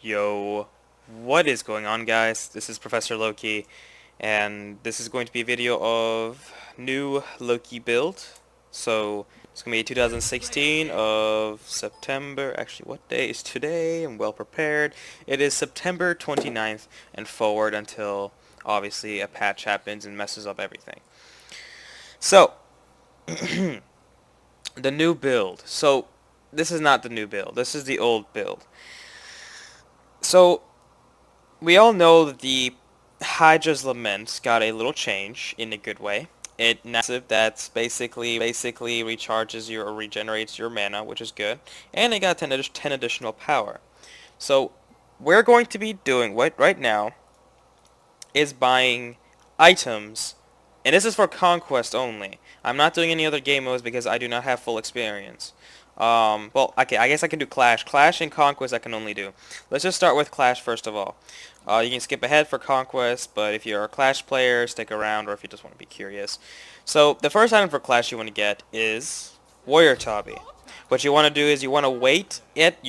Yo, what is going on, guys? This is Professor Loki, and this is going to be a video of new Loki build. So it's going to be 2016 of September. Actually, what day is today? I'm well prepared. It is September 29th and forward until obviously a patch happens and messes up everything. So the new build. So this is not the new build. This is the old build. So we all know that the Hydra's Lament got a little change in a good way. It massive that's basically recharges your or regenerates your mana, which is good, and it got 10 additional power. So we're going to be doing what right now is buying items, and this is for Conquest only. I'm not doing any other game modes because I do not have full experience. Well, okay, I guess I can do Clash. Clash and Conquest I can only do. Let's just start with Clash first of all. You can skip ahead for Conquest, but if you're a Clash player, stick around, or if you just want to be curious. So, the first item for Clash you want to get is Warrior Tabi. What you want to do is you want to wait at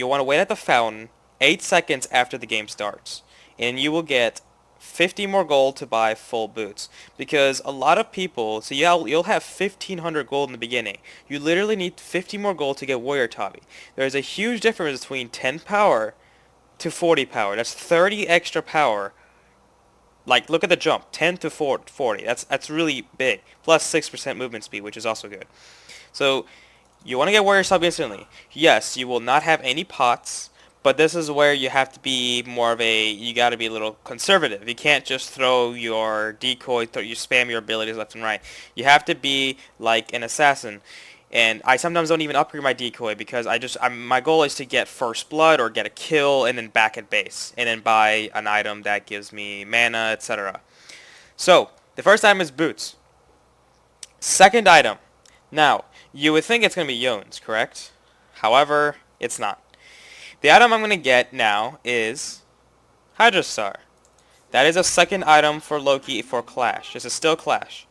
the fountain 8 seconds after the game starts, and you will get 50 more gold to buy full boots, because a lot of people, so you'll have 1500 gold in the beginning. You literally need 50 more gold to get Warrior Tabi. There's a huge difference between 10 power to 40 power. That's 30 extra power. Like, look at the jump, 10 to 40. That's really big. Plus 6% movement speed, which is also good. So you want to get Warrior Tabi instantly. Yes, you will not have any pots. But this is where you have to be more of you gotta be a little conservative. You can't just throw your decoy, you spam your abilities left and right. You have to be like an assassin. And I sometimes don't even upgrade my decoy because my goal is to get first blood or get a kill and then back at base. And then buy an item that gives me mana, etc. So, the first item is boots. Second item. Now, you would think it's going to be Yones, correct? However, it's not. The item I'm going to get now is Hydra Star. That is a second item for Loki for Clash. This is still Clash.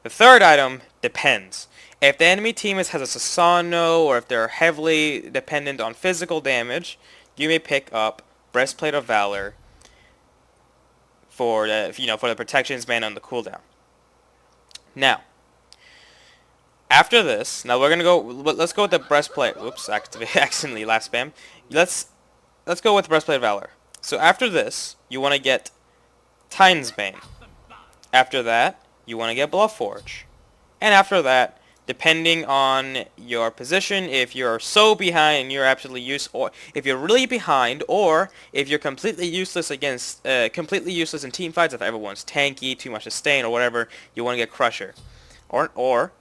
The third item depends. If the enemy team has a Sasano, or if they're heavily dependent on physical damage, you may pick up Breastplate of Valor for the protections mana on the cooldown. Now, after this, now we're gonna go. Let's go with the breastplate. Oops, accidentally last spam. Let's go with breastplate of valor. So after this, you want to get Titan's Bane. After that, you want to get Bloodforge. And after that, depending on your position, if you're so behind and you're absolutely or if you're really behind, or if you're completely useless in team fights, if everyone's tanky, too much to sustain, or whatever, you want to get Crusher, or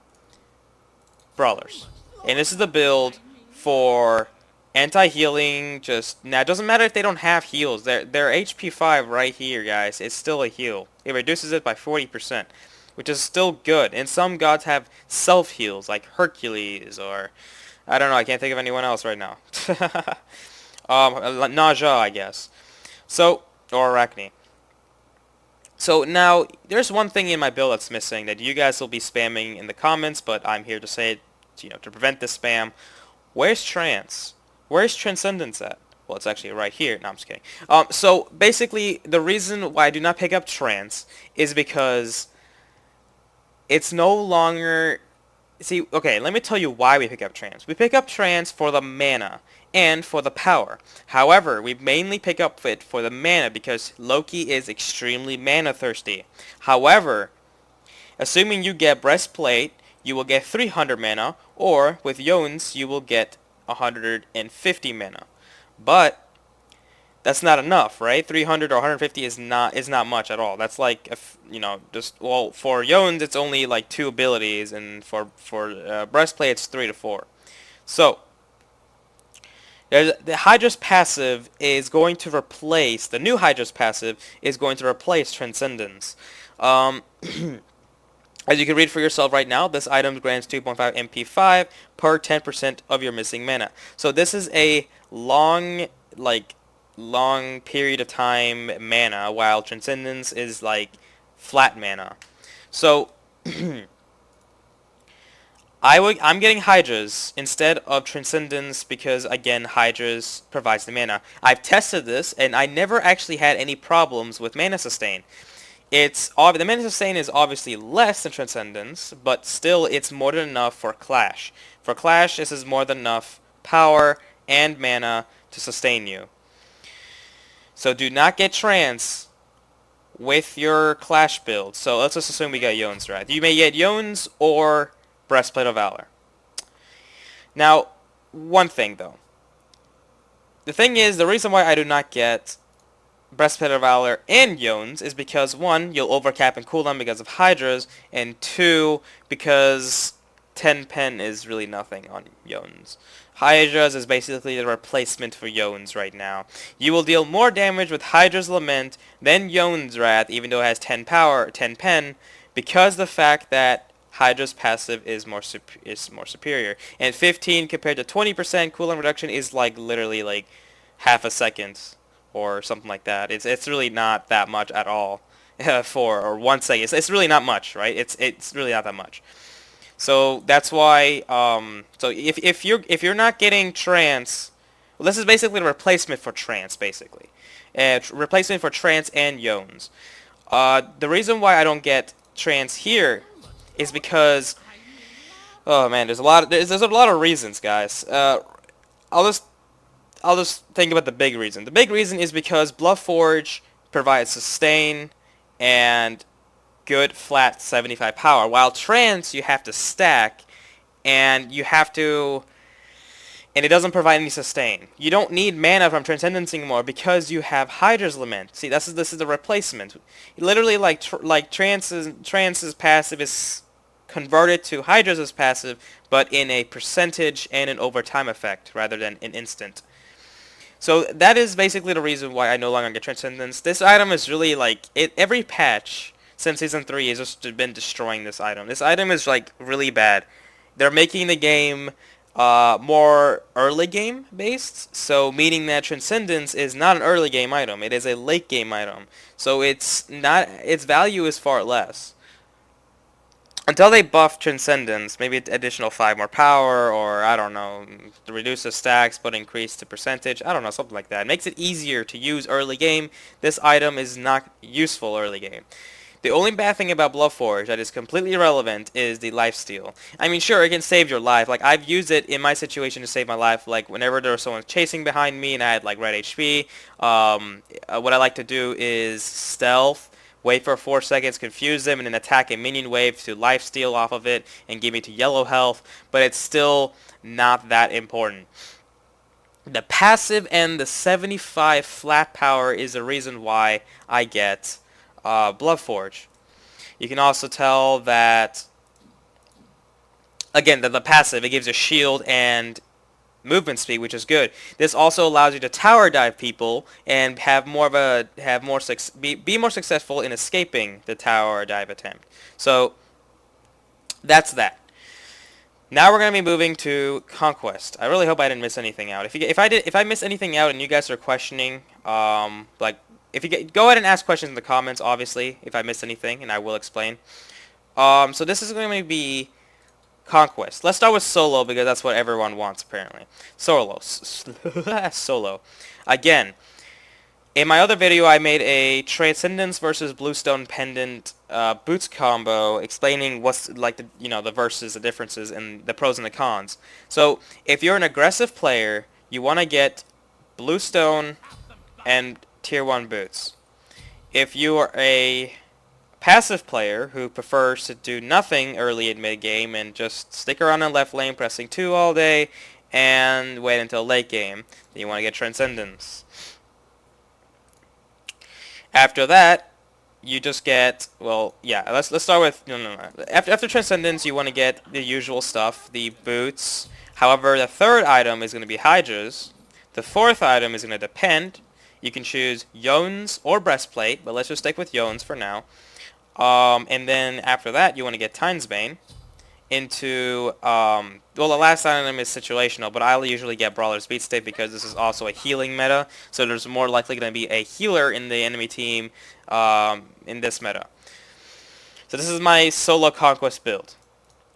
Brawlers. And this is the build for anti-healing. Now it doesn't matter if they don't have heals. Their HP 5 right here, guys, is still a heal. It reduces it by 40%, which is still good. And some gods have self-heals, like Hercules, or I don't know, I can't think of anyone else right now. Naja, I guess. So, or Arachne. So now, there's one thing in my build that's missing that you guys will be spamming in the comments, but I'm here to say it, to prevent this spam. Where's Trance? Where's Transcendence at? Well, it's actually right here. No, I'm just kidding. So basically, the reason why I do not pick up Trance is because it's no longer... See, okay, let me tell you why we pick up Trance. We pick up Trance for the mana and for the power. However, we mainly pick up it for the mana because Loki is extremely mana thirsty. However, assuming you get Breastplate, you will get 300 mana, or with Yones, you will get 150 mana. But that's not enough, right? 300 or 150 is not much at all. That's like for Yones it's only like 2 abilities, and for Breastplate it's 3 to 4. So the Hydra's passive is going to replace the new Hydra's passive is going to replace Transcendence. As you can read for yourself right now, this item grants 2.5 MP5 per 10% of your missing mana. So this is a long period of time mana, while Transcendence is like flat mana. So I'm getting Hydras instead of Transcendence because, again, Hydras provides the mana. I've tested this, and I never actually had any problems with mana sustain. The mana sustain is obviously less than Transcendence, but still it's more than enough for Clash. For Clash, this is more than enough power and mana to sustain you. So do not get Trance with your Clash build. So let's just assume we got Yones, right? You may get Yones or Breastplate of Valor. Now, one thing though. The thing is, the reason why I do not get Breastplate of Valor and Yones is because, one, you'll overcap and cooldown because of Hydras, and two, because 10 pen is really nothing on Yones. Hydras is basically the replacement for Yones right now. You will deal more damage with Hydra's Lament than Yones Wrath, even though it has 10 power, 10 pen, because the fact that Hydra's passive is more superior. And 15 compared to 20% cooldown reduction is like literally like half a second or something like that. It's really not that much at all. Or 1 second. It's really not much, right? It's really not that much. So that's why so if you're not getting Trance, well, this is basically a replacement for Trance, basically. Replacement for Trance and Yones. The reason why I don't get Trance here is because, oh man, there's a lot of reasons, guys. I'll just think about the big reason. The big reason is because Bluffforge provides sustain and good flat 75 power, while Trance you have to stack and it doesn't provide any sustain. You don't need mana from Transcendence anymore because you have Hydra's Lament. See, this is the replacement. Literally, like Trance's passive is converted to Hydra's passive, but in a percentage and an overtime effect rather than an instant. So that is basically the reason why I no longer get Transcendence. This item is really like every patch since Season 3 has just been destroying this item. This item is like really bad. They're making the game more early game based, so meaning that Transcendence is not an early game item. It is a late game item. So its value is far less. Until they buff Transcendence, maybe additional 5 more power, or I don't know, reduce the stacks but increase the percentage, I don't know, something like that. It makes it easier to use early game. This item is not useful early game. The only bad thing about Bluffforge that is completely irrelevant is the lifesteal. I mean, sure, it can save your life. Like, I've used it in my situation to save my life. Like, whenever there was someone chasing behind me and I had, like, red HP, what I like to do is stealth, wait for 4 seconds, confuse them, and then attack a minion wave to lifesteal off of it and give me to yellow health. But it's still not that important. The passive and the 75 flat power is the reason why I get Bluffforge. You can also tell that, again, the passive, it gives you shield and movement speed, which is good. This also allows you to tower dive people and be more successful in escaping the tower dive attempt. So that's that. Now we're going to be moving to Conquest. I really hope I didn't miss anything out. If I missed anything out and you guys are questioning, go ahead and ask questions in the comments, obviously, if I missed anything, and I will explain. So this is going to be Conquest. Let's start with Solo, because that's what everyone wants, apparently. Solo. Solo. Again, in my other video, I made a Transcendence versus Bluestone Pendant boots combo, explaining what's like the versus, the differences, and the pros and the cons. So if you're an aggressive player, you want to get Bluestone and Tier 1 boots. If you are a passive player who prefers to do nothing early and mid game and just stick around in left lane pressing 2 all day and wait until late game, then you want to get Transcendence. After that, you just get, well, yeah, let's start with, no. After Transcendence, you want to get the usual stuff, the boots. However, the third item is going to be Hydra's. The fourth item is going to depend. You can choose Yones or Breastplate, but let's just stick with Yones for now. And then after that, you want to get Time's Bane into, well, the last item is situational, but I'll usually get Brawler's Beat Stick because this is also a healing meta, so there's more likely going to be a healer in the enemy team in this meta. So this is my solo Conquest build.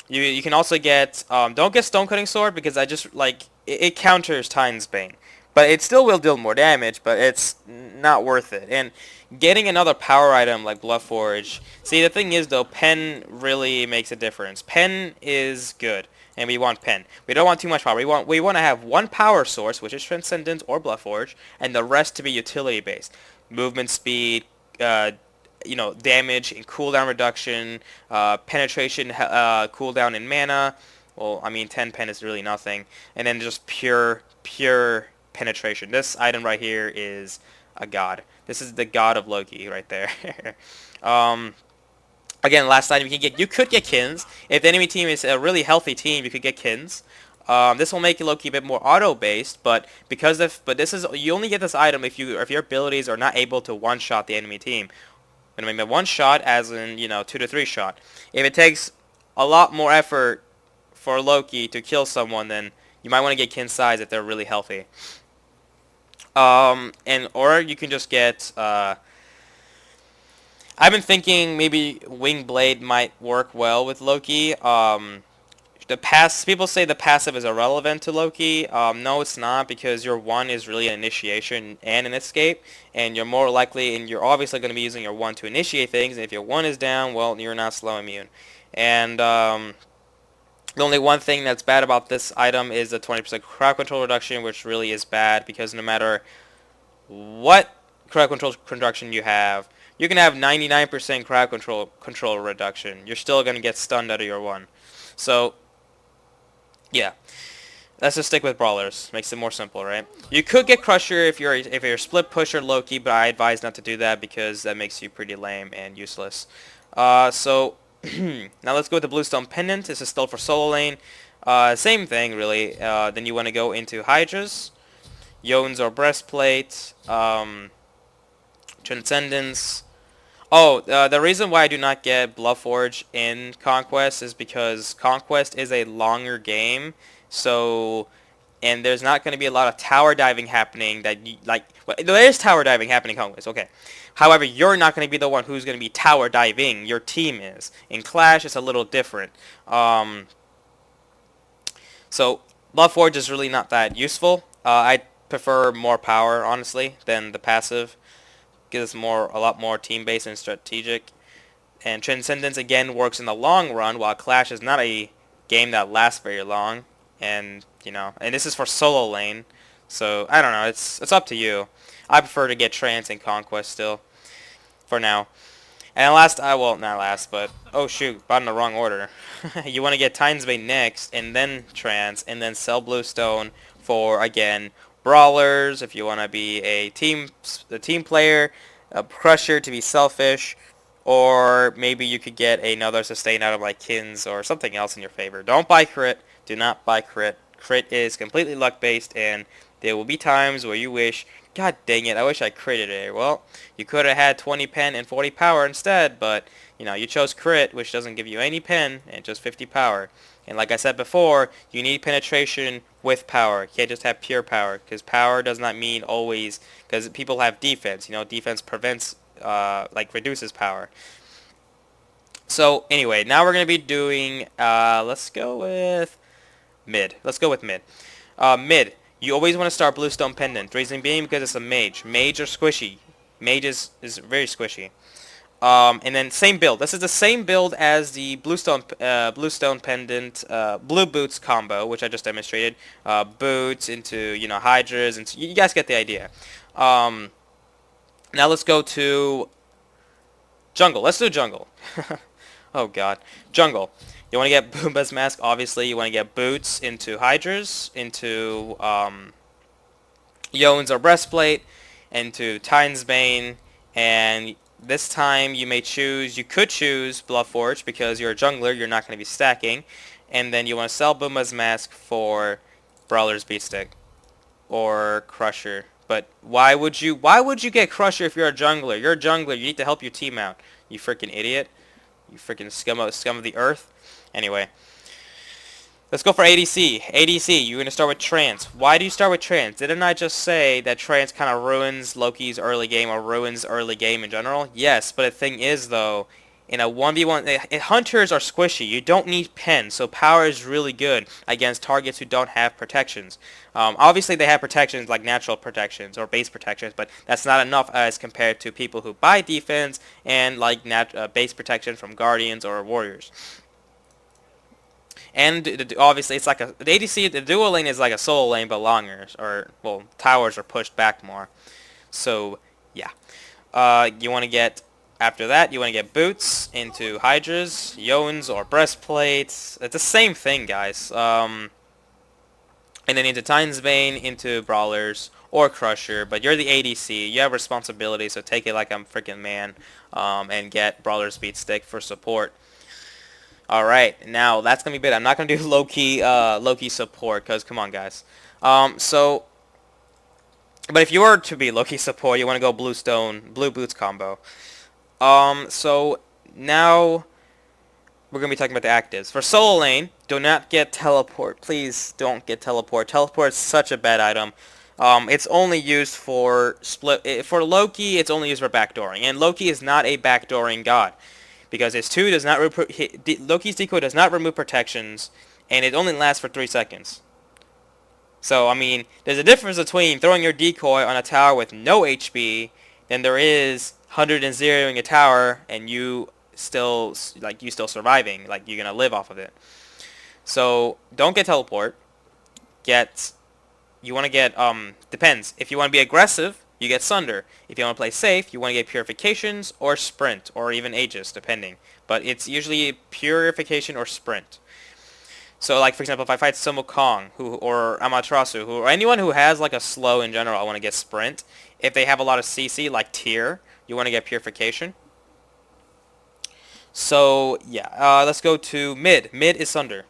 You can also get don't get Stone Cutting Sword because I just like it counters Titan's Bane, but it still will deal more damage, but it's not worth it. And getting another power item like Blood Forge. See, the thing is though, Pen really makes a difference. Pen is good, and we want Pen. We don't want too much power. We want to have one power source, which is Transcendence or Blood Forge, and the rest to be utility based, movement speed. Damage and cooldown reduction, penetration, cooldown in mana. Well, I mean, 10 pen is really nothing. And then just pure penetration. This item right here is a god. This is the god of Loki right there. Again, last item you could get Kins. If the enemy team is a really healthy team, you could get Kins. This will make Loki a bit more auto-based, but you only get this item if your abilities are not able to one-shot the enemy team. And I mean, one shot, as in 2 to 3 shot. If it takes a lot more effort for Loki to kill someone, then you might want to get Kin size if they're really healthy. Or you can just get. I've been thinking maybe Wing Blade might work well with Loki. People say the passive is irrelevant to Loki. No, it's not, because your 1 is really an initiation and an escape, and you're more likely, and you're obviously going to be using your 1 to initiate things, and if your 1 is down, well, you're not slow immune. And the only one thing that's bad about this item is the 20% crowd control reduction, which really is bad, because no matter what crowd control reduction you can have 99% crowd control reduction. You're still going to get stunned out of your 1. So yeah, let's just stick with brawlers. Makes it more simple, right? You could get Crusher if you're a split pusher Loki, but I advise not to do that because that makes you pretty lame and useless. So now let's go with the Bluestone Pendant. This is still for solo lane. Same thing really. Then you want to go into Hydras, Yones or Breastplate, Transcendence. Oh, the reason why I do not get Bloodforge in Conquest is because Conquest is a longer game, and there's not going to be a lot of tower diving happening well, there is tower diving happening in Conquest, okay. However, you're not going to be the one who's going to be tower diving, your team is. In Clash, it's a little different. So, Bloodforge is really not that useful. I prefer more power, honestly, than the passive. Gives a lot more team-based and strategic. And Transcendence again works in the long run, while Clash is not a game that lasts very long. And and this is for solo lane, so I don't know. It's up to you. I prefer to get Trance and Conquest still, for now. And last, well, not last, but oh shoot, bought in the wrong order. You want to get Titan's Bane next, and then Trance, and then sell Bluestone for again. Brawlers, if you want to be a team player, a Crusher to be selfish, or maybe you could get another sustain item like Kins or something else in your favor. Don't buy Crit. Do not buy Crit. Crit is completely luck based, and there will be times where you wish, God dang it, I wish I critted it. Well, you could have had 20 pen and 40 power instead, but you chose Crit, which doesn't give you any pen and just 50 power. And like I said before, you need penetration with power. You can't just have pure power, because power does not mean always, because people have defense. Defense prevents, reduces power. So anyway, now we're going to be doing, let's go with mid. Mid, you always want to start Bluestone Pendant. Reason being because it's a mage. Mage are squishy. Mage is very squishy. And then same build. This is the same build as the Bluestone Pendant Blue Boots combo, which I just demonstrated. Boots into Hydras, and you guys get the idea. Now let's go to jungle. Let's do jungle. Oh god, jungle. You want to get Boomba's Mask. Obviously, you want to get Boots into Hydras, into Yones or Breastplate, into Titan's Bane, and this time you could choose Bloodforge because you're a jungler, you're not going to be stacking, and then you want to sell Boomba's Mask for Brawler's Beatstick or Crusher. But why would you get Crusher if you're a jungler? You're a jungler, you need to help your team out. You freaking idiot. You freaking scum of the earth. Anyway, let's go for ADC. ADC, you're going to start with Trance. Why do you start with Trance? Didn't I just say that Trance kind of ruins Loki's early game or ruins early game in general? Yes, but the thing is, though, In a 1v1, hunters are squishy. You don't need pens, so power is really good against targets who don't have protections. Obviously, they have protections like natural protections or base protections, but that's not enough as compared to people who buy defense and like base protection from guardians or warriors. And obviously, it's like the ADC, the dual lane is like a solo lane, but longer, or well, towers are pushed back more. So yeah, you want to get. After that, you want to get boots into hydras, yones, or breastplates. It's the same thing, guys. And then into Titan's Bane, into brawlers, or Crusher. But you're the ADC. You have responsibility, so take it like I'm freaking man. And get Brawler Speed Stick for support. Alright, now that's going to be big. I'm not going to do Loki support, because come on, guys. But if you were to be Loki support, you want to go blue boots combo. So now we're going to be talking about the actives. For solo lane, do not get teleport. Please don't get teleport. Teleport is such a bad item. It's only used for for Loki, it's only used for backdooring. And Loki is not a backdooring god. Because his 2 does not Loki's decoy does not remove protections, and it only lasts for 3 seconds. So, I mean, there's a difference between throwing your decoy on a tower with no HP than there is 100 and zeroing a tower and you still surviving, like you're gonna live off of it. So don't get teleport. You want to get depends. If you want to be aggressive, you get Sunder. If you want to play safe, you want to get Purifications or Sprint or even Aegis, depending. But it's usually Purification or Sprint. So, like, for example, if I fight Sumo Kong or Amaterasu, or anyone who has, like, a slow in general, I want to get Sprint. If they have a lot of CC, like Tier, you want to get Purification. So, yeah, let's go to mid. Mid is Sunder.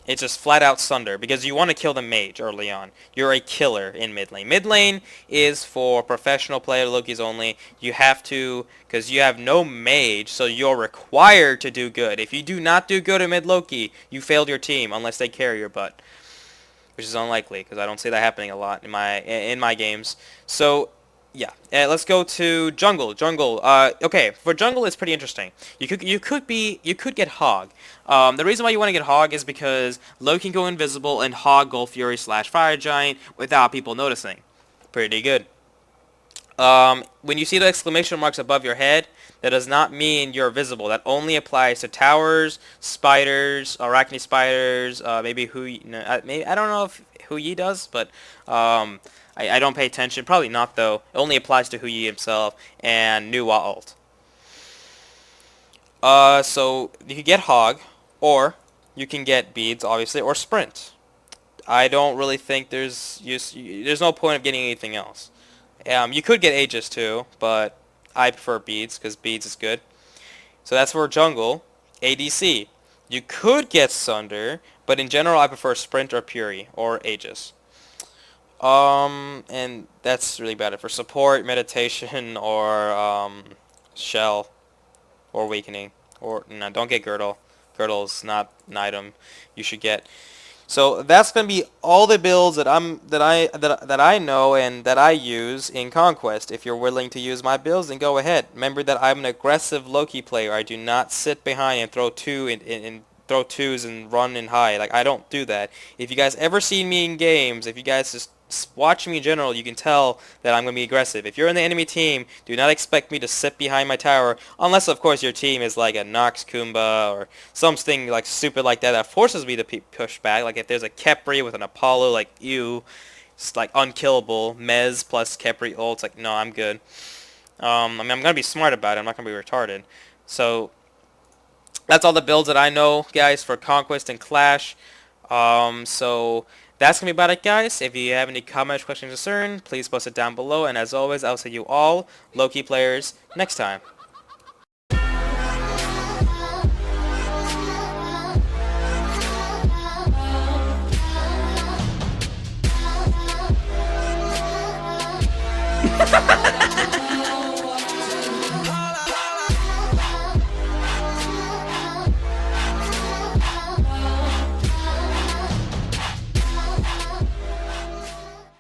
It's just flat out Sunder, because you want to kill the mage early on. You're a killer in mid lane. Mid lane is for professional player Loki's only. You have to, because you have no mage, so you're required to do good. If you do not do good in mid Loki, you failed your team, unless they carry your butt. Which is unlikely, because I don't see that happening a lot in my games. So, yeah, let's go to jungle. Okay, for jungle it's pretty interesting. You could get Hog. The reason why you want to get Hog is because Loki can go invisible and Hog Gold Fury / Fire Giant without people noticing. Pretty good. When you see the exclamation marks above your head, that does not mean you're visible. That only applies to towers, spiders, arachne spiders, maybe I don't know if Hu Yi does, but I don't pay attention. Probably not, though. It only applies to Hu Yi himself and Nuwa ult. So you can get Hog, or you can get Beads, obviously, or Sprint. I don't really think there's no point of getting anything else. You could get Aegis too, but I prefer Beads because Beads is good. So that's for jungle. ADC. You could get Sunder, but in general I prefer Sprint or Puri or Aegis. And that's really bad for support, meditation, or shell, or awakening, or no, don't get girdle. Girdle's not an item you should get. So that's gonna be all the builds that I know and that I use in Conquest. If you're willing to use my builds, then go ahead. Remember that I'm an aggressive Loki player. I do not sit behind and throw throw 2s and run and hide. Like, I don't do that. If you guys ever see me in games, if you guys just watch me in general, you can tell that I'm going to be aggressive. If you're in the enemy team, do not expect me to sit behind my tower, unless of course your team is like a Nox Kumba or something like stupid like that forces me to push back. Like if there's a Khepri with an Apollo, like you, it's like unkillable, Mez plus Khepri ult, like no, I'm good. I mean, I'm going to be smart about it, I'm not going to be retarded. So that's all the builds that I know, guys, for Conquest and Clash. So that's going to be about it, guys. If you have any comments, questions, or concerns, please post it down below. And as always, I'll see you all Loki players next time.